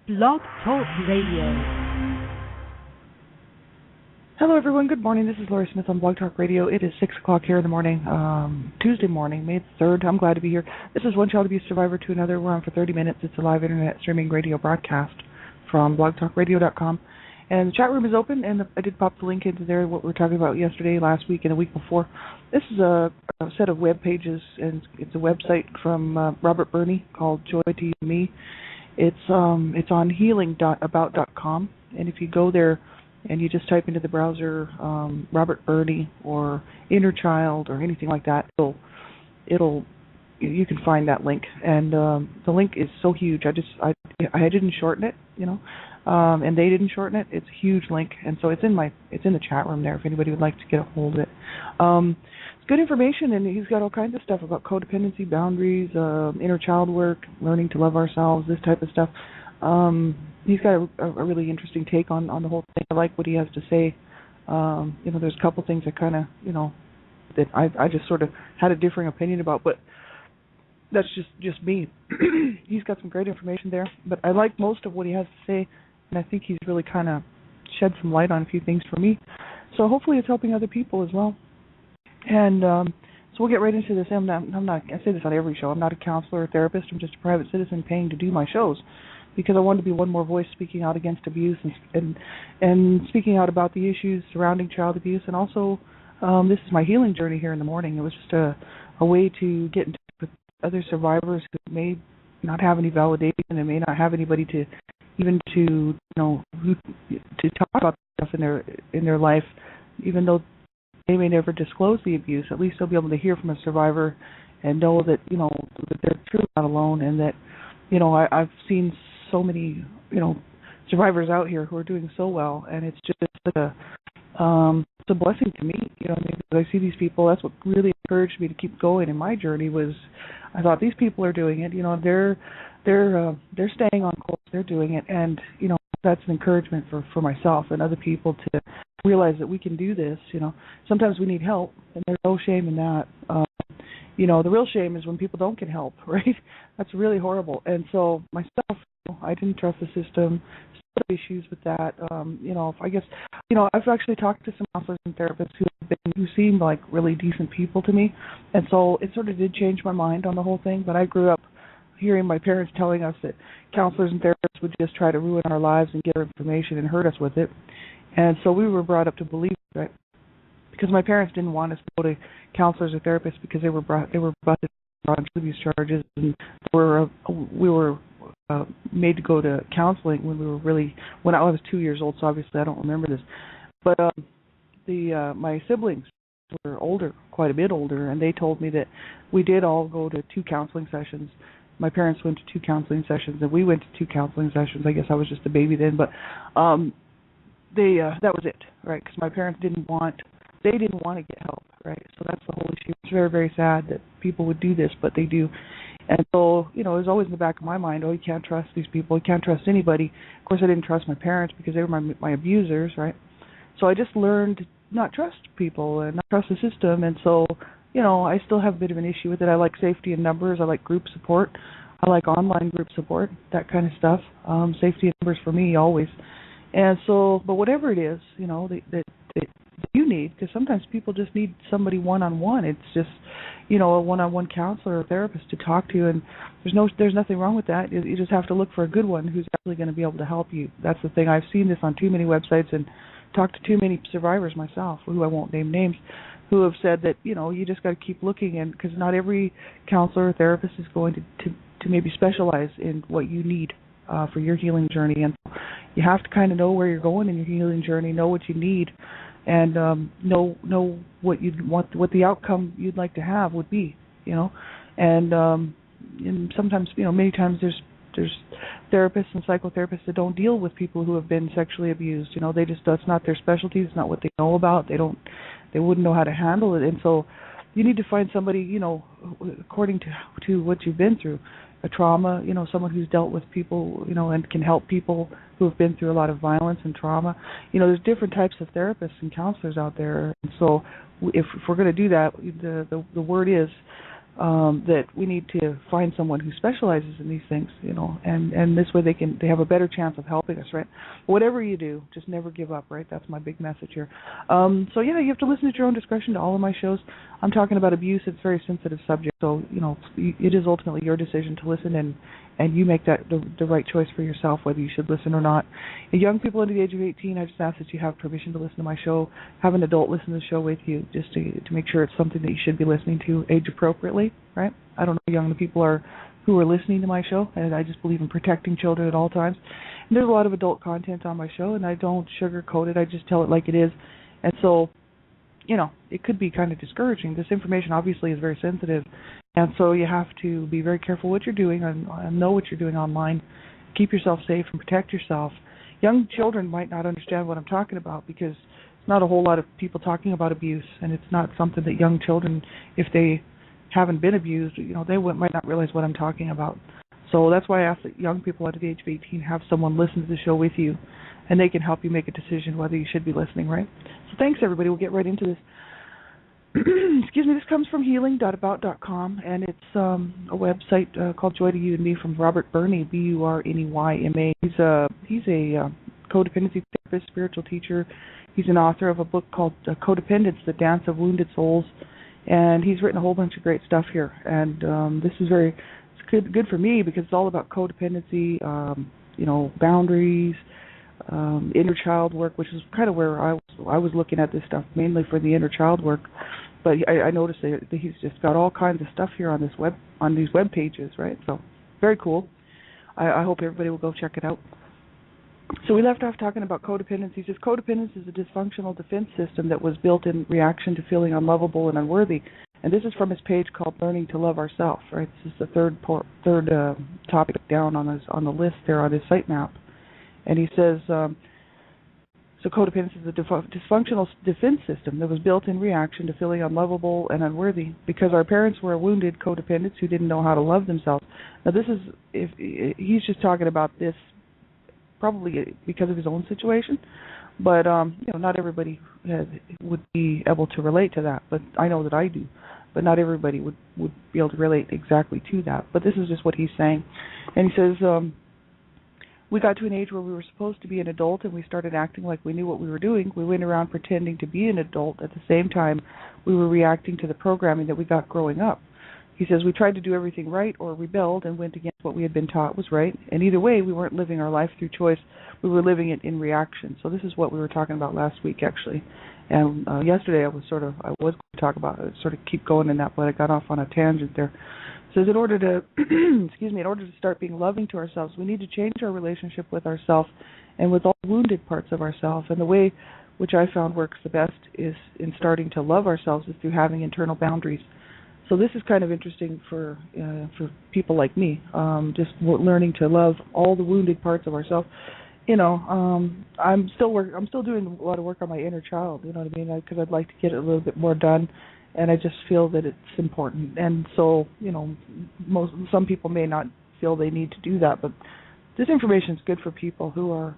Blog Talk Radio. Hello, everyone. Good morning. This is Laurie Smith on Blog Talk Radio. It is 6 o'clock here in the morning, Tuesday morning, May 3rd. I'm glad to be here. This is One Child Abuse Survivor to Another. We're on for 30 minutes. It's a live internet streaming radio broadcast from blogtalkradio.com. And the chat room is open, and I did pop the link into there, what we were talking about yesterday, last week, and the week before. This is a set of web pages, and it's a website from Robert Burney called Joy to Me. It's on healing.about.com, and if you go there and you just type into the browser Robert Burney or Inner Child or anything like that, you can find that link. And the link is so huge. I didn't shorten it, and they didn't shorten it. It's a huge link, and so it's in the chat room there if anybody would like to get a hold of it. It's good information, and he's got all kinds of stuff about codependency, boundaries, inner child work, learning to love ourselves, this type of stuff. He's got a really interesting take on the whole thing. I like what he has to say. There's a couple things that kind of, that I just sort of had a differing opinion about, but that's just me. He's got some great information there, but I like most of what he has to say, and I think he's really kind of shed some light on a few things for me. So hopefully it's helping other people as well. And so we'll get right into this. I say this on every show. I'm not a counselor or therapist. I'm just a private citizen paying to do my shows, because I wanted to be one more voice speaking out against abuse and speaking out about the issues surrounding child abuse. And also, this is my healing journey here in the morning. It was just a way to get in touch with other survivors who may not have any validation and may not have anybody to talk about stuff in their life, even though they may never disclose the abuse. At least they'll be able to hear from a survivor and know that that they're truly not alone, and that I've seen so many survivors out here who are doing so well, and it's just it's a blessing to me. Because I see these people. That's what really encouraged me to keep going in my journey. Was I thought these people are doing it. They're staying on course. They're doing it, and that's an encouragement for myself and other people to realize that we can do this. Sometimes we need help, and there's no shame in that. The real shame is when people don't get help, right? That's really horrible. And so myself, I didn't trust the system. Still issues with that. I've actually talked to some counselors and therapists who seemed like really decent people to me, and so it sort of did change my mind on the whole thing. But I grew up hearing my parents telling us that counselors and therapists would just try to ruin our lives and get our information and hurt us with it. And so we were brought up to believe that, because my parents didn't want us to go to counselors or therapists because they were busted on drug abuse charges, and we were made to go to counseling when I was 2 years old. So obviously I don't remember this, but my siblings were older, quite a bit older, and they told me that we did all go to 2 counseling sessions. My parents went to 2 counseling sessions, and we went to 2 counseling sessions. I guess I was just a baby then, but that was it, right? Because my parents didn't want to get help, right? So that's the whole issue. It's very, very sad that people would do this, but they do. And so, it was always in the back of my mind, you can't trust these people. You can't trust anybody. Of course, I didn't trust my parents because they were my abusers, right? So I just learned to not trust people and not trust the system. And so, I still have a bit of an issue with it. I like safety in numbers. I like group support. I like online group support, that kind of stuff. Safety in numbers for me, always. And so, but whatever it is, that you need, because sometimes people just need somebody one-on-one. It's just, a one-on-one counselor or therapist to talk to, and there's nothing wrong with that. You just have to look for a good one who's actually going to be able to help you. That's the thing. I've seen this on too many websites and talked to too many survivors myself, who I won't name names, who have said that, you just got to keep looking, and because not every counselor or therapist is going to maybe specialize in what you need for your healing journey. And you have to kind of know where you're going in your healing journey, know what you need, and know what you'd want, what the outcome you'd like to have would be, and sometimes, many times there's therapists and psychotherapists that don't deal with people who have been sexually abused. That's not their specialty. It's not what they know about. They wouldn't know how to handle it. And so you need to find somebody, according to what you've been through, a trauma, someone who's dealt with people, and can help people who have been through a lot of violence and trauma. There's different types of therapists and counselors out there. And so if we're going to do that, the word is that we need to find someone who specializes in these things, and this way they have a better chance of helping us, right? Whatever you do, just never give up, right? That's my big message here. So yeah, you have to listen at your own discretion to all of my shows. I'm talking about abuse. It's a very sensitive subject, so it is ultimately your decision to listen, and you make that the right choice for yourself, whether you should listen or not. And young people under the age of 18, I just ask that you have permission to listen to my show. Have an adult listen to the show with you, just to make sure it's something that you should be listening to age appropriately, right? I don't know how young the people are who are listening to my show, and I just believe in protecting children at all times. And there's a lot of adult content on my show, and I don't sugarcoat it. I just tell it like it is. And so, it could be kind of discouraging. This information obviously is very sensitive, and so you have to be very careful what you're doing and know what you're doing online. Keep yourself safe and protect yourself. Young children might not understand what I'm talking about because there's not a whole lot of people talking about abuse, and it's not something that young children, if they haven't been abused, they might not realize what I'm talking about. So that's why I ask that young people under the age of 18 have someone listen to the show with you, and they can help you make a decision whether you should be listening, right? So thanks, everybody. We'll get right into this. Excuse me. This comes from healing.about.com, and it's a website called Joy to You and Me from Robert Burney, Burneyma. He's a codependency therapist, spiritual teacher. He's an author of a book called Codependence, The Dance of Wounded Souls, and he's written a whole bunch of great stuff here. And this is good for me because it's all about codependency, boundaries, inner child work, which is kind of where I was looking at this stuff, mainly for the inner child work. But I noticed that he's just got all kinds of stuff here on these web pages, right? So very cool. I hope everybody will go check it out. So we left off talking about codependency. He says codependence is a dysfunctional defense system that was built in reaction to feeling unlovable and unworthy. And this is from his page called Learning to Love Ourselves, right? This is the third topic down on the list there on his sitemap. And he says, so codependence is a dysfunctional defense system that was built in reaction to feeling unlovable and unworthy because our parents were wounded codependents who didn't know how to love themselves. Now this is, if he's just talking about this probably because of his own situation, but not everybody would be able to relate to that. But I know that I do. But not everybody would be able to relate exactly to that. But this is just what he's saying. And he says, we got to an age where we were supposed to be an adult and we started acting like we knew what we were doing. We went around pretending to be an adult. At the same time, we were reacting to the programming that we got growing up. He says we tried to do everything right or rebelled and went against what we had been taught was right. And either way, we weren't living our life through choice. We were living it in reaction. So this is what we were talking about last week, actually. And yesterday I was going to talk about it, sort of keep going in that, but I got off on a tangent there. It says in order to, in order to start being loving to ourselves, we need to change our relationship with ourselves and with all wounded parts of ourselves. And the way which I found works the best is in starting to love ourselves is through having internal boundaries. So this is kind of interesting for people like me, just learning to love all the wounded parts of ourselves. I'm still doing a lot of work on my inner child. You know what I mean? Because I'd like to get it a little bit more done, and I just feel that it's important. And so, some people may not feel they need to do that, but this information is good for people who are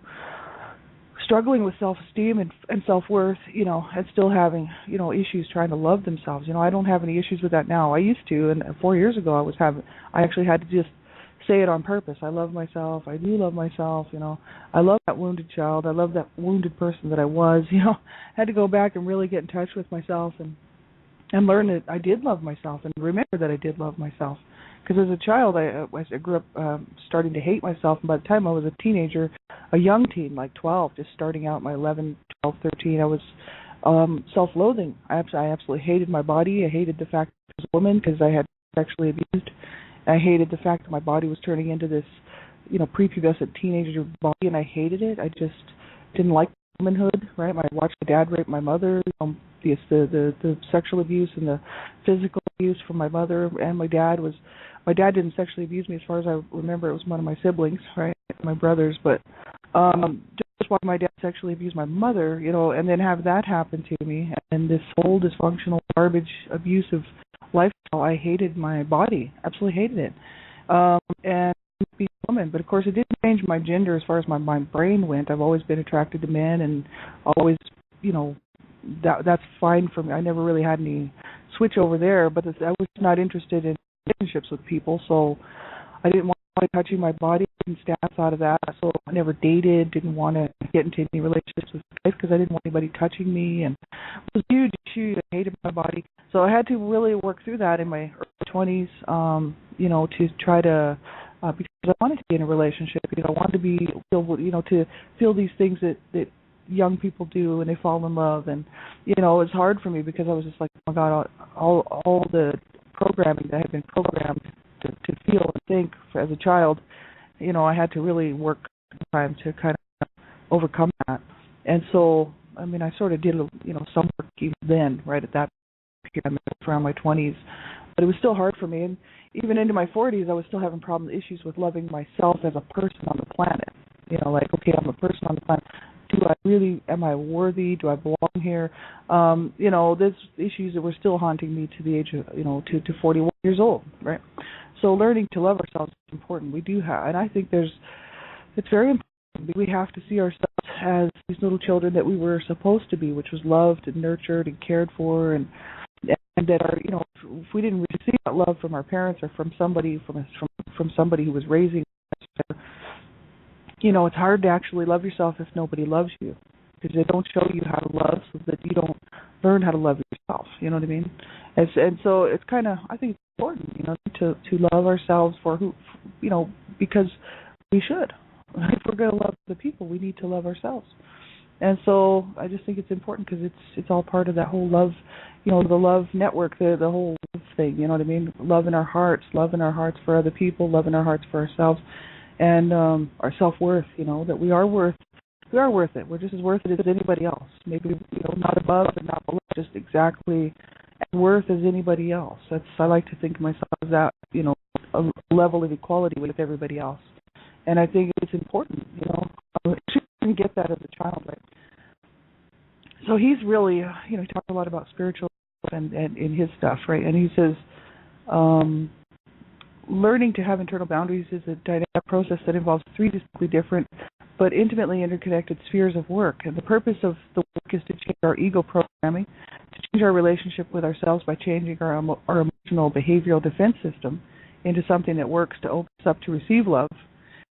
struggling with self-esteem and self-worth, and still having, issues trying to love themselves. I don't have any issues with that now. I used to, and 4 years ago I actually had to just say it on purpose. I love myself. I do love myself. I love that wounded child. I love that wounded person that I was. I had to go back and really get in touch with myself and learn that I did love myself and remember that I did love myself. Because as a child, I grew up starting to hate myself. And by the time I was a teenager, a young teen, like 12, just starting out my 11, 12, 13, I was self-loathing. I absolutely hated my body. I hated the fact that I was a woman because I had sexually abused. I hated the fact that my body was turning into this, prepubescent teenager body, and I hated it. I just didn't like womanhood, right? I watched my dad rape my mother, the sexual abuse and the physical abuse from my mother and my dad didn't sexually abuse me as far as I remember. It was one of my siblings, right, my brothers, but just watching my dad sexually abuse my mother, and then have that happen to me, and this whole dysfunctional, garbage, abusive lifestyle, I hated my body, absolutely hated it, and be a woman. But of course, it didn't change my gender as far as my brain went. I've always been attracted to men, and always, that's fine for me. I never really had any switch over there, but I was not interested in relationships with people, so I didn't want anybody touching my body. I didn't stand outside of that, so I never dated, didn't want to get into any relationships with guys because I didn't want anybody touching me, and it was a huge issue. I hated my body. So I had to really work through that in my early 20s, to try to, because I wanted to be in a relationship. I wanted to to feel these things that young people do when they fall in love. And, it was hard for me because I was just like, oh my God, all the programming that I had been programmed to feel and think as a child, I had to really work time to kind of overcome that. And so, I sort of did, some work even then, right at that period, around my 20s. But it was still hard for me. And even into my 40s, I was still having issues with loving myself as a person on the planet. Okay, I'm a person on the planet. Am I worthy? Do I belong here? There's issues that were still haunting me to the age of, to 41 years old, right? So learning to love ourselves is important. We do have, and I think it's very important. We have to see ourselves as these little children that we were supposed to be, which was loved and nurtured and cared for, and that are, if we didn't receive that love from our parents or from somebody from somebody who was raising us, it's hard to actually love yourself if nobody loves you, because they don't show you how to love, so that you don't learn how to love yourself. You know what I mean? And so it's kind of, I think it's important, to love ourselves for who, because we should. If we're going to love the people, we need to love ourselves. And so I just think it's important because it's all part of that whole love, the love network, the whole love thing. You know what I mean? Love in our hearts for other people, love in our hearts for ourselves, and our self-worth. That we are worth it. We're just as worth it as anybody else. Maybe not above and not below, just exactly as worth as anybody else. I like to think of myself as that, a level of equality with everybody else. And I think it's important, I didn't get that as a child, right? So he's really, he talked a lot about spiritual and in his stuff, right? And he says, learning to have internal boundaries is a dynamic process that involves three distinctly different but intimately interconnected spheres of work. And the purpose of the work is to change our ego programming, to change our relationship with ourselves by changing our emotional behavioral defense system into something that works to open us up to receive love,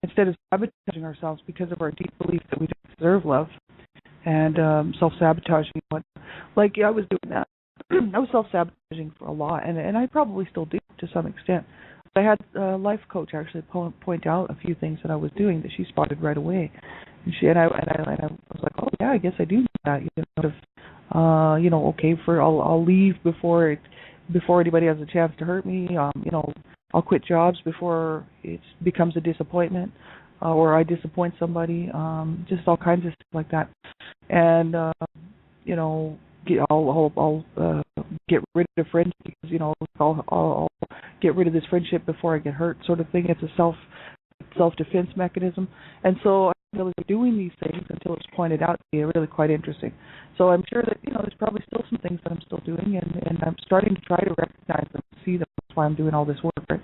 instead of sabotaging ourselves because of our deep belief that we don't deserve love and self-sabotaging. I was doing that. I was self-sabotaging for a lot, and I probably still do to some extent. I had a life coach actually point out a few things that I was doing that she spotted right away, and I was like, oh yeah, I guess I do that. I'll leave before anybody has a chance to hurt me. I'll quit jobs before it becomes a disappointment, or I disappoint somebody. Just all kinds of stuff like that, and I'll get rid of friends because I'll get rid of this friendship before I get hurt, sort of thing. It's a self-defense mechanism, and so I really doing these things until it's pointed out to be really quite interesting. So I'm sure that there's probably still some things that I'm still doing, and I'm starting to try to recognize them, see them. That's why I'm doing all this work. Right?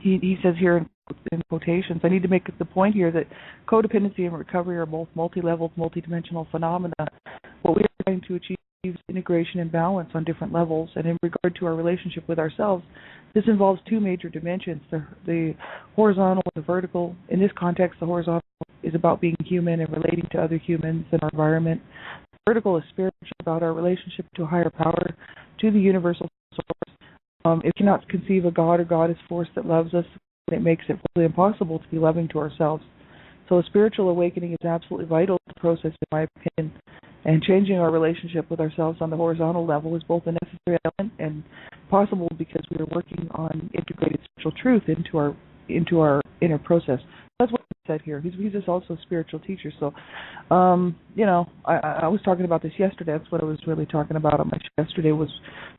He says here in quotations, I need to make the point here that codependency and recovery are both multi-level, multi-dimensional phenomena. What we are trying to achieve is integration and balance on different levels, and in regard to our relationship with ourselves, this involves two major dimensions, the horizontal and the vertical. In this context, the horizontal is about being human and relating to other humans and our environment. The vertical is spiritual, about our relationship to a higher power, to the universal source. If you cannot conceive a God or goddess force that loves us, it makes it really impossible to be loving to ourselves. So a spiritual awakening is absolutely vital to the process, in my opinion. And changing our relationship with ourselves on the horizontal level is both a necessary element and possible because we are working on integrated spiritual truth into our inner process. That's what he said here. He's just also a spiritual teacher. So, I was talking about this yesterday. That's what I was really talking about on my show yesterday. Was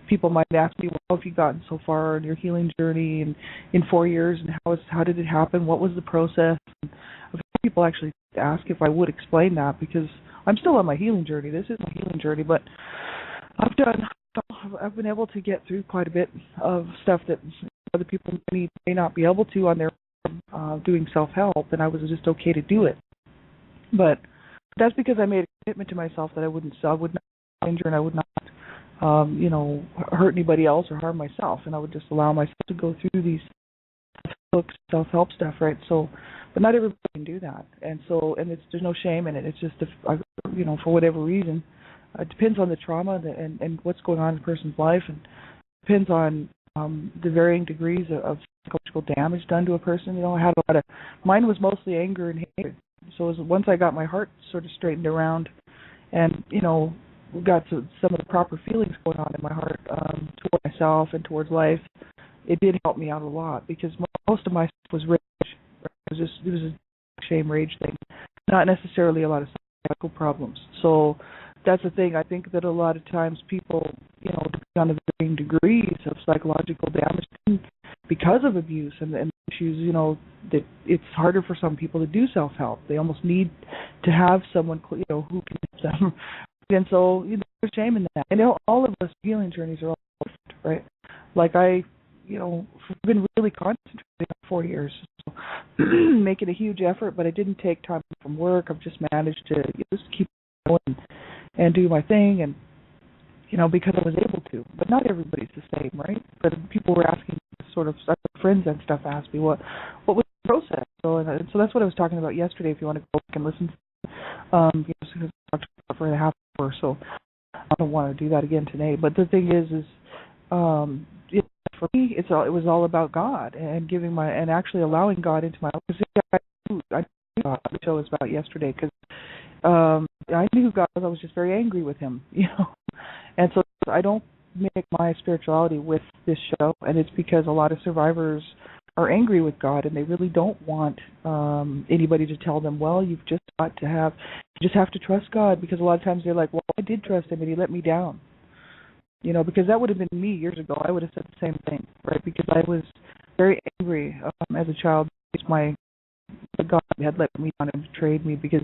people might ask me, well, how have you gotten so far in your healing journey and in 4 years, and how did it happen? What was the process? And a few people actually ask if I would explain that, because I'm still on my healing journey. This is my healing journey, but I've been able to get through quite a bit of stuff that other people may not be able to on their doing self-help, and I was just okay to do it. But that's because I made a commitment to myself that I would not injure and I would not hurt anybody else or harm myself, and I would just allow myself to go through these books, self-help stuff, right? So, but not everybody can do that, and there's no shame in it. It's just, for whatever reason, it depends on the trauma and what's going on in a person's life, and depends on the varying degrees of psychological damage done to a person. I had a lot of, mine was mostly anger and hatred. So once I got my heart sort of straightened around, and got some of the proper feelings going on in my heart toward myself and towards life, it did help me out a lot, because most of my stuff was rage. It was a shame rage thing, not necessarily a lot of psychological problems. So that's the thing. I think that a lot of times people, depending on the varying degrees of psychological damage because of abuse and issues, that it's harder for some people to do self-help. They almost need to have someone, who can help them. And so there's shame in that. And all of us healing journeys are all different, right? Like I've been really concentrating on 4 years, so making a huge effort, but I didn't take time from work. I've just managed to just keep going and do my thing, and because I was able to. But not everybody's the same, right? But people were asking, sort of, friends and stuff asked me what was the process. So that's what I was talking about yesterday. If you want to go back and listen, because I talked about for a half hour or so. I don't want to do that again today. But the thing is for me, it was all about God and and actually allowing God into my life. Because I knew God, the show was about yesterday, because I knew God was. I was just very angry with Him, And so I don't make my spirituality with this show, and it's because a lot of survivors are angry with God, and they really don't want anybody to tell them, well, you just have to trust God, because a lot of times they're like, well, I did trust Him, and He let me down. Because that would have been me years ago. I would have said the same thing, right? Because I was very angry as a child. God had let me down and betrayed me, because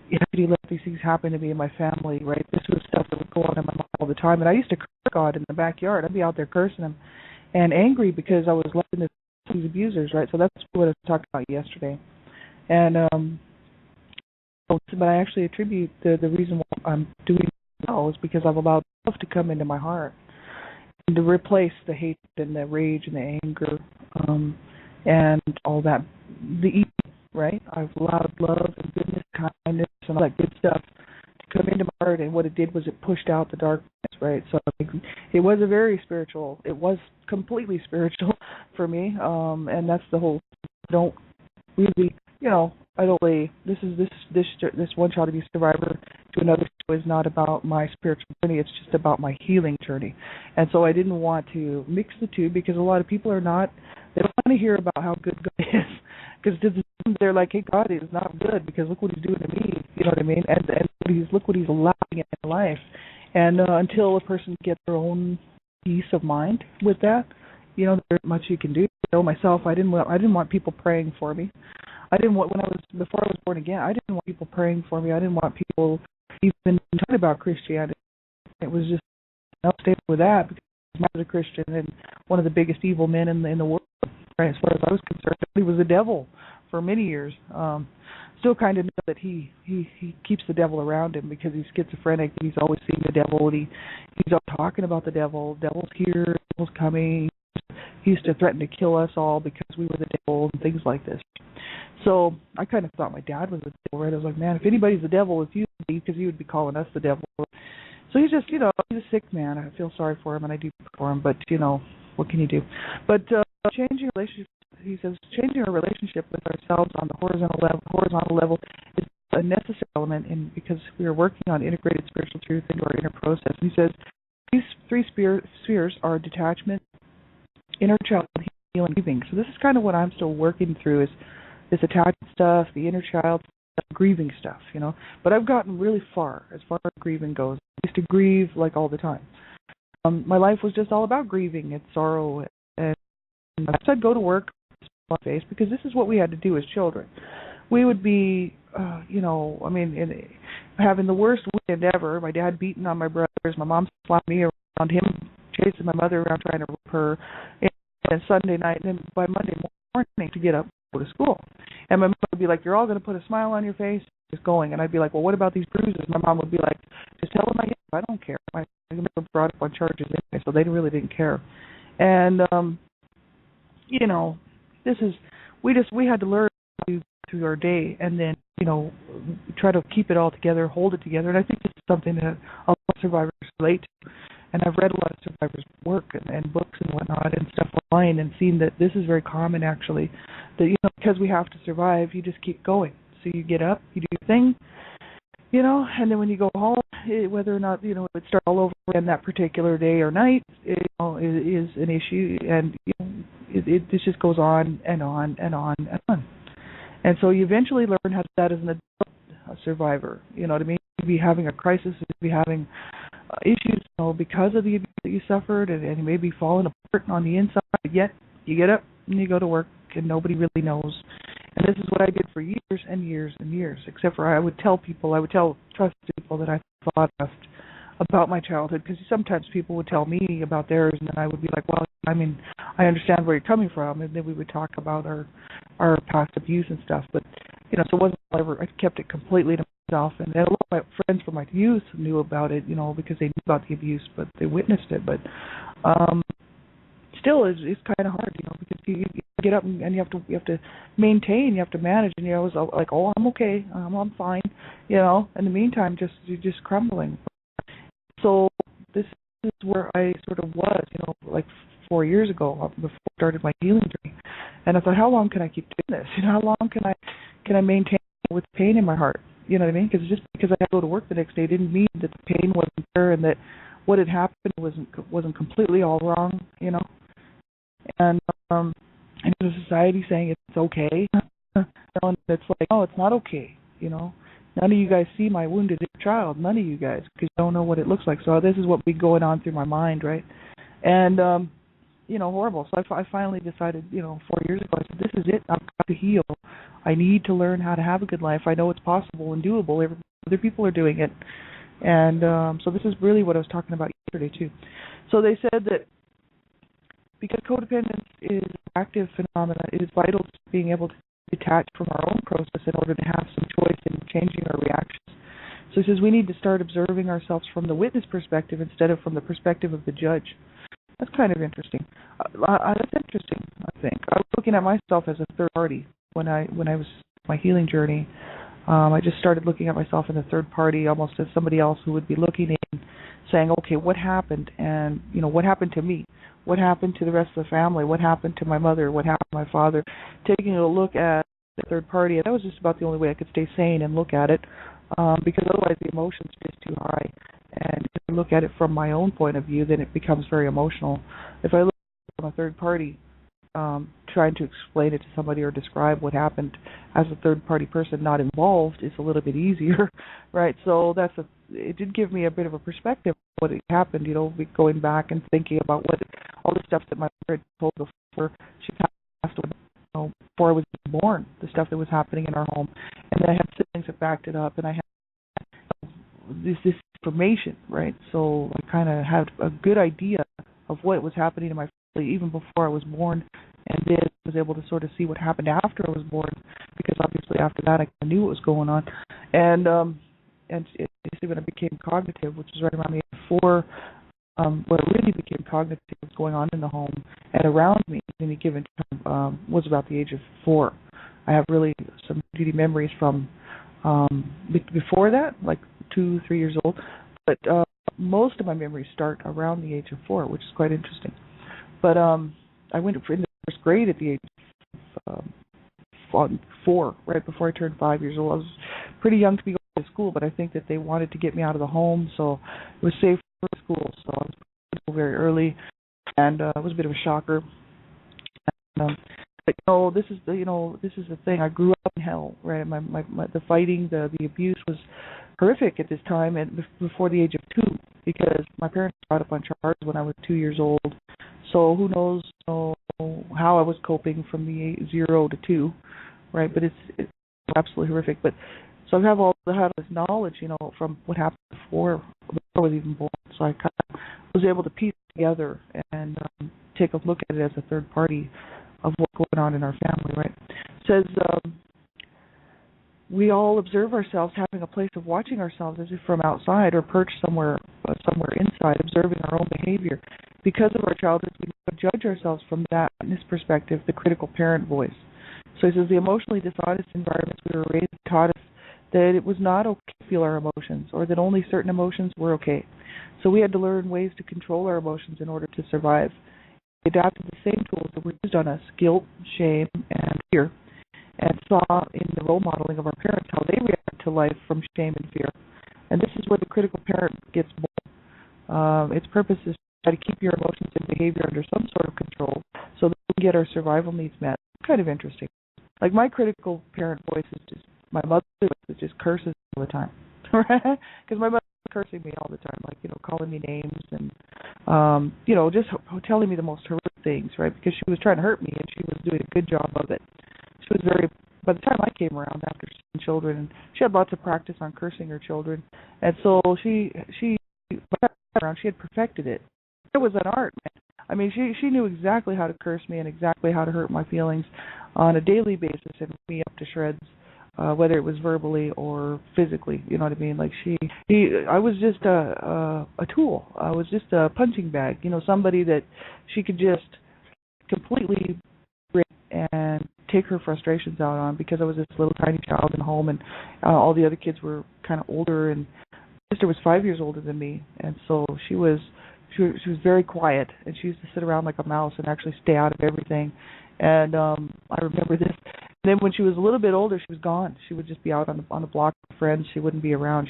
He let these things happen to me and my family, right? This was stuff that would go on in my mind all the time. And I used to curse God in the backyard. I'd be out there cursing Him and angry because I was letting these abusers, right? So that's what I was talking about yesterday. And but I actually attribute the reason why I'm doing well is because I've allowed love to come into my heart and to replace the hatred and the rage and the anger and all that, the evil, right? I've allowed love and goodness, kindness, and all that good stuff to come into my heart, and what it did was it pushed out the darkness, right? So it was it was completely spiritual for me, and that's the whole, don't really, I don't really, this One Shot Abuse Survivor to Another show is not about my spiritual journey, it's just about my healing journey. And so I didn't want to mix the two, because a lot of people they don't want to hear about how good God is, because they're like, hey, God is not good, because look what He's doing to me, you know what I mean? And look what He's allowing in my life. And until a person gets their own peace of mind with that, there's much you can do. Myself, I didn't want people praying for me. Before I was born again, I didn't want people praying for me. I didn't want people even talking about Christianity. It was just, I'll stay with that, because I was a Christian and one of the biggest evil men in the world, right? As far as I was concerned, he was the devil for many years. Still kind of know that he keeps the devil around him, because he's schizophrenic and he's always seeing the devil, and he's always talking about the devil. Devil's here, devil's coming. He used to threaten to kill us all because we were the devil and things like this. So I kind of thought my dad was the devil, right? I was like, man, if anybody's the devil, it's you, because he would be calling us the devil. So he's just, he's a sick man. I feel sorry for him, and I do for him, but, what can you do? But changing relationship, he says, changing our relationship with ourselves on the horizontal level is a necessary element, because we are working on integrated spiritual truth into our inner process. And he says, these three spheres are detachment, inner child, healing, grieving. So this is kind of what I'm still working through, is this attachment stuff, the inner child stuff, grieving stuff, But I've gotten really far as grieving goes. I used to grieve like all the time. My life was just all about grieving and sorrow, and I'd go to work on face, because this is what we had to do as children. We would be, having the worst weekend ever. My dad beating on my brothers, my mom slapping me around, him chasing my mother around trying to rip her, and Sunday night, and then by Monday morning to get up and go to school. And my mom would be like, you're all going to put a smile on your face, just going. And I'd be like, well, what about these bruises? My mom would be like, just tell them I get I don't care. I never brought up on charges anyway, so they really didn't care. And you know, this is we had to learn to through our day, and then try to keep it all together, hold it together. And I think this is something that a lot of survivors relate to. And I've read a lot of survivors' work and books and whatnot and stuff online, and seen that this is very common actually. That because we have to survive, you just keep going. So you get up, you do your thing, and then when you go home, whether or not it starts all over again that particular day or night, is an issue, and this just goes on and on and on and on. And so you eventually learn how to do that as an adult survivor. You know what I mean? You'd be having a crisis, you'd be having issues, because of the abuse that you suffered, and you may be falling apart on the inside, but yet you get up and you go to work, and nobody really knows. And this is what I did for years and years and years, except for I would tell trusted people that I thought about my childhood, because sometimes people would tell me about theirs, and then I would be like, well, I mean, I understand where you're coming from, and then we would talk about our past abuse and stuff. But so it wasn't I kept it completely to myself, and a lot of my friends from my youth knew about it, because they knew about the abuse, but they witnessed it. But still, it's kind of hard, because you get up and you have to maintain, you have to manage, and you're always like, oh, I'm okay, I'm fine, In the meantime, you're just crumbling. So this is where I sort of was, like 4 years ago, before I started my healing journey. And I thought, how long can I keep doing this? How long can I maintain with pain in my heart? You know what I mean? Because just because I had to go to work the next day didn't mean that the pain wasn't there, and that what had happened wasn't completely all wrong, And there's a society saying it's okay, and it's like, oh, it's not okay, None of you guys see my wounded child. None of you guys, because you don't know what it looks like. So this is what be going on through my mind, right? And horrible. So I finally decided, 4 years ago, I said, this is it. I've got to heal. I need to learn how to have a good life. I know it's possible and doable. Other people are doing it. And so this is really what I was talking about yesterday, too. So they said that because codependence is an active phenomenon, it is vital to being able to detach from our own process in order to have some choice in changing our reactions. So he says we need to start observing ourselves from the witness perspective instead of from the perspective of the judge. That's kind of interesting. That's interesting, I think. I was looking at myself as a third party when I was my healing journey. I just started looking at myself in the third party, almost as somebody else who would be looking in, saying, okay, what happened? And, what happened to me? What happened to the rest of the family? What happened to my mother? What happened to my father? Taking a look at the third party, and that was just about the only way I could stay sane and look at it, because otherwise the emotions are just too high. And if I look at it from my own point of view, then it becomes very emotional. If I look from a third party, trying to explain it to somebody or describe what happened as a third-party person not involved is a little bit easier, right? So it did give me a bit of a perspective of what had happened, going back and thinking about all the stuff that my mother had told before she passed away, before I was born, the stuff that was happening in our home. And then I had siblings that backed it up, and I had this information, right? So I kind of had a good idea of what was happening to my family even before I was born, and then was able to sort of see what happened after I was born, because obviously after that I knew what was going on. And when I became cognitive, which was right around the age of 4, where it really became cognitive, was going on in the home and around me at any given time, was about the age of 4. I have really some duty memories from before that, like 2, 3 years old, but most of my memories start around the age of 4, which is quite interesting. But I went in the first grade at the age of 4, right before I turned 5 years old. I was pretty young to be going to school, but I think that they wanted to get me out of the home, so it was safe for school. So I was to school very early, and it was a bit of a shocker. And, but this is the thing. I grew up in hell, right? My the fighting, the abuse was horrific at this time, and before the age of 2, because my parents brought up on charges when I was 2 years old. So who knows how I was coping from the age 0 to 2, right? But it's absolutely horrific. But so I have all this knowledge, from what happened before I was even born. So I kind of was able to piece it together and take a look at it as a third party of what's going on in our family, right? It says we all observe ourselves having a place of watching ourselves as if from outside or perched somewhere somewhere inside, observing our own behavior. Because of our childhood, we judge ourselves from that, in this perspective, the critical parent voice. So he says the emotionally dishonest environments we were raised taught us that it was not okay to feel our emotions, or that only certain emotions were okay. So we had to learn ways to control our emotions in order to survive. We adapted the same tools that were used on us, guilt, shame, and fear, and saw in the role modeling of our parents how they reacted to life from shame and fear. And this is where the critical parent gets born. Its purpose is to try to keep your emotions and behavior under some sort of control so that we can get our survival needs met. It's kind of interesting. Like my critical parent voice is just, my mother just curses all the time. Because my mother was cursing me all the time, like, calling me names and, just telling me the most horrific things, right? Because she was trying to hurt me and she was doing a good job of it. She was by the time I came around after seeing children, and she had lots of practice on cursing her children, and so she had perfected it. It was an art, man. I mean, she knew exactly how to curse me and exactly how to hurt my feelings on a daily basis and rip me up to shreds, whether it was verbally or physically. You know what I mean? Like I was just a tool. I was just a punching bag. Somebody that she could just completely break and take her frustrations out on, because I was this little tiny child in home, and all the other kids were kind of older, and my sister was 5 years older than me, and so she was very quiet, and she used to sit around like a mouse and actually stay out of everything. And I remember this. And then when she was a little bit older, she was gone. She would just be out on the block with friends. She wouldn't be around.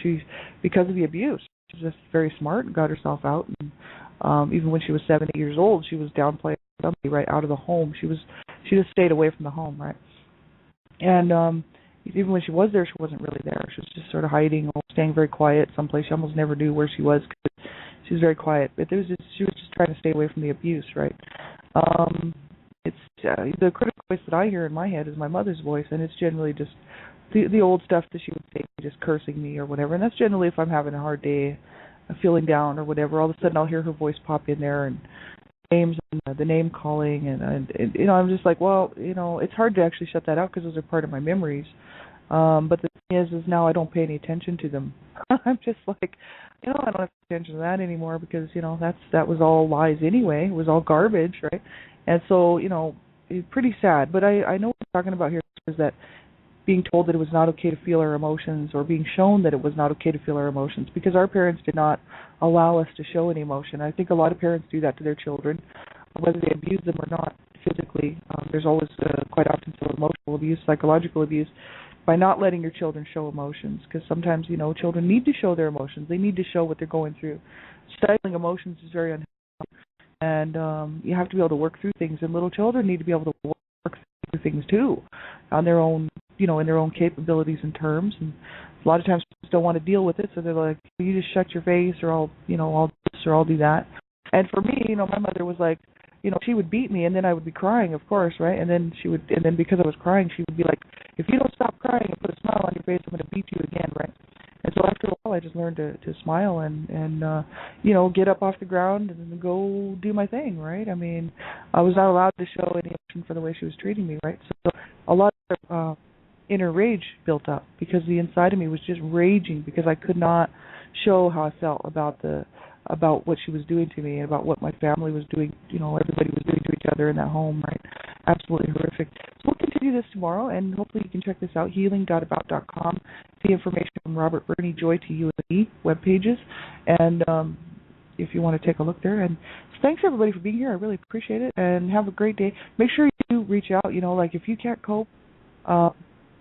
Because of the abuse, she was just very smart and got herself out. And even when she was 7, 8 years old, she was downplaying somebody right out of the home. She just stayed away from the home, right? And even when she was there, she wasn't really there. She was just sort of hiding or staying very quiet someplace. She almost never knew where she was because she was very quiet. But she was just trying to stay away from the abuse, right? It's the critical voice that I hear in my head is my mother's voice, and it's generally just the old stuff that she would say, just cursing me or whatever. And that's generally if I'm having a hard day, feeling down or whatever. All of a sudden, I'll hear her voice pop in there, and names and the name calling, and I'm just like, well, it's hard to actually shut that out because those are part of my memories. But the thing is now I don't pay any attention to them. I'm just like, I don't have to pay attention to that anymore because that was all lies anyway. It was all garbage, right? And so it's pretty sad. But I know what I'm talking about here is that being told that it was not okay to feel our emotions, or being shown that it was not okay to feel our emotions, because our parents did not allow us to show any emotion. I think a lot of parents do that to their children, whether they abuse them or not physically. There's always quite often some emotional abuse, psychological abuse, by not letting your children show emotions, because sometimes, children need to show their emotions. They need to show what they're going through. Stifling emotions is very unhealthy, and you have to be able to work through things, and little children need to be able to work through things too on their own, in their own capabilities and terms. And a lot of times people don't want to deal with it, so they're like, you just shut your face, or I'll do this, or I'll do that. And for me, my mother was like, she would beat me, and then I would be crying, of course, right? And then because I was crying, she would be like, if you don't stop crying and put a smile on your face, I'm going to beat you again, right? And so after a while, I just learned to smile and get up off the ground and go do my thing, right? I mean, I was not allowed to show any emotion for the way she was treating me, right? So a lot of inner rage built up because the inside of me was just raging because I could not show how I felt about what she was doing to me and about what my family was doing, everybody was doing to each other in that home, right? Absolutely horrific. So we'll continue this tomorrow, and hopefully you can check this out, healing.about.com, the information from Robert Burney, Joy to You and Me web pages, and if you want to take a look there. And so thanks everybody for being here. I really appreciate it, and have a great day. Make sure you reach out, like if you can't cope,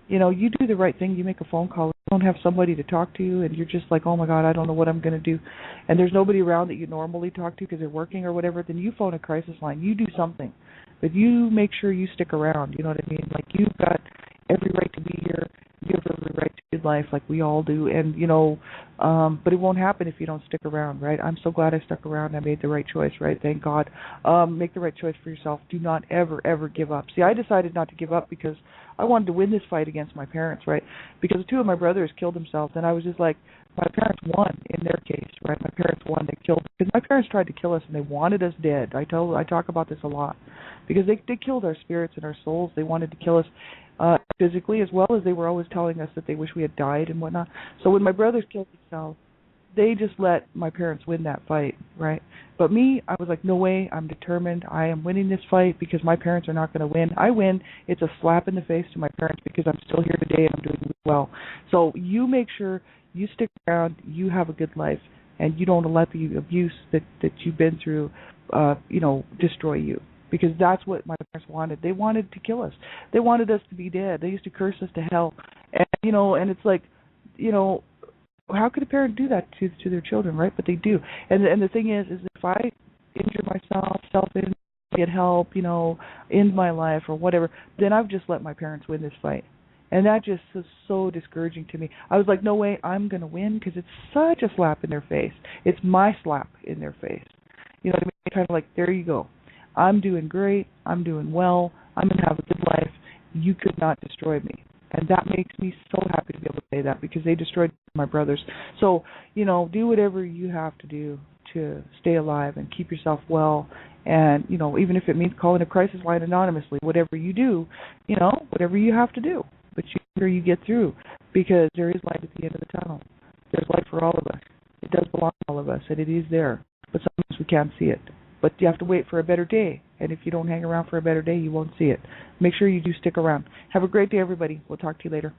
you do the right thing. You make a phone call. You don't have somebody to talk to, and you're just like, oh, my God, I don't know what I'm going to do. And there's nobody around that you normally talk to because they're working or whatever, then you phone a crisis line. You do something. But you make sure you stick around. You know what I mean? Like, you've got every right to be here. You have every right to good life like we all do. And, but it won't happen if you don't stick around, right? I'm so glad I stuck around. I made the right choice, right? Thank God. Make the right choice for yourself. Do not ever, ever give up. See, I decided not to give up because I wanted to win this fight against my parents, right? Because 2 of my brothers killed themselves, and I was just like, my parents won in their case, right? My parents won. They killed, because my parents tried to kill us, and they wanted us dead. I talk about this a lot, because they killed our spirits and our souls. They wanted to kill us physically, as well as they were always telling us that they wish we had died and whatnot. So when my brothers killed themselves, they just let my parents win that fight, right? But me, I was like, no way, I'm determined. I am winning this fight because my parents are not going to win. I win. It's a slap in the face to my parents because I'm still here today and I'm doing really well. So you make sure you stick around, you have a good life, and you don't let the abuse that you've been through, destroy you. Because that's what my parents wanted. They wanted to kill us. They wanted us to be dead. They used to curse us to hell. And and it's like, how could a parent do that to their children, right? But they do. And the thing is if I injure myself, self-injure, get help, end my life or whatever, then I've just let my parents win this fight. And that just is so discouraging to me. I was like, no way, I'm going to win because it's such a slap in their face. It's my slap in their face. You know what I mean? Kind of like, there you go. I'm doing great. I'm doing well. I'm going to have a good life. You could not destroy me. And that makes me so happy to be able to say that because they destroyed my brothers. So, do whatever you have to do to stay alive and keep yourself well. And, even if it means calling a crisis line anonymously, whatever you do, whatever you have to do. But you get through because there is light at the end of the tunnel. There's light for all of us. It does belong to all of us, and it is there. But sometimes we can't see it. But you have to wait for a better day. And if you don't hang around for a better day, you won't see it. Make sure you do stick around. Have a great day, everybody. We'll talk to you later.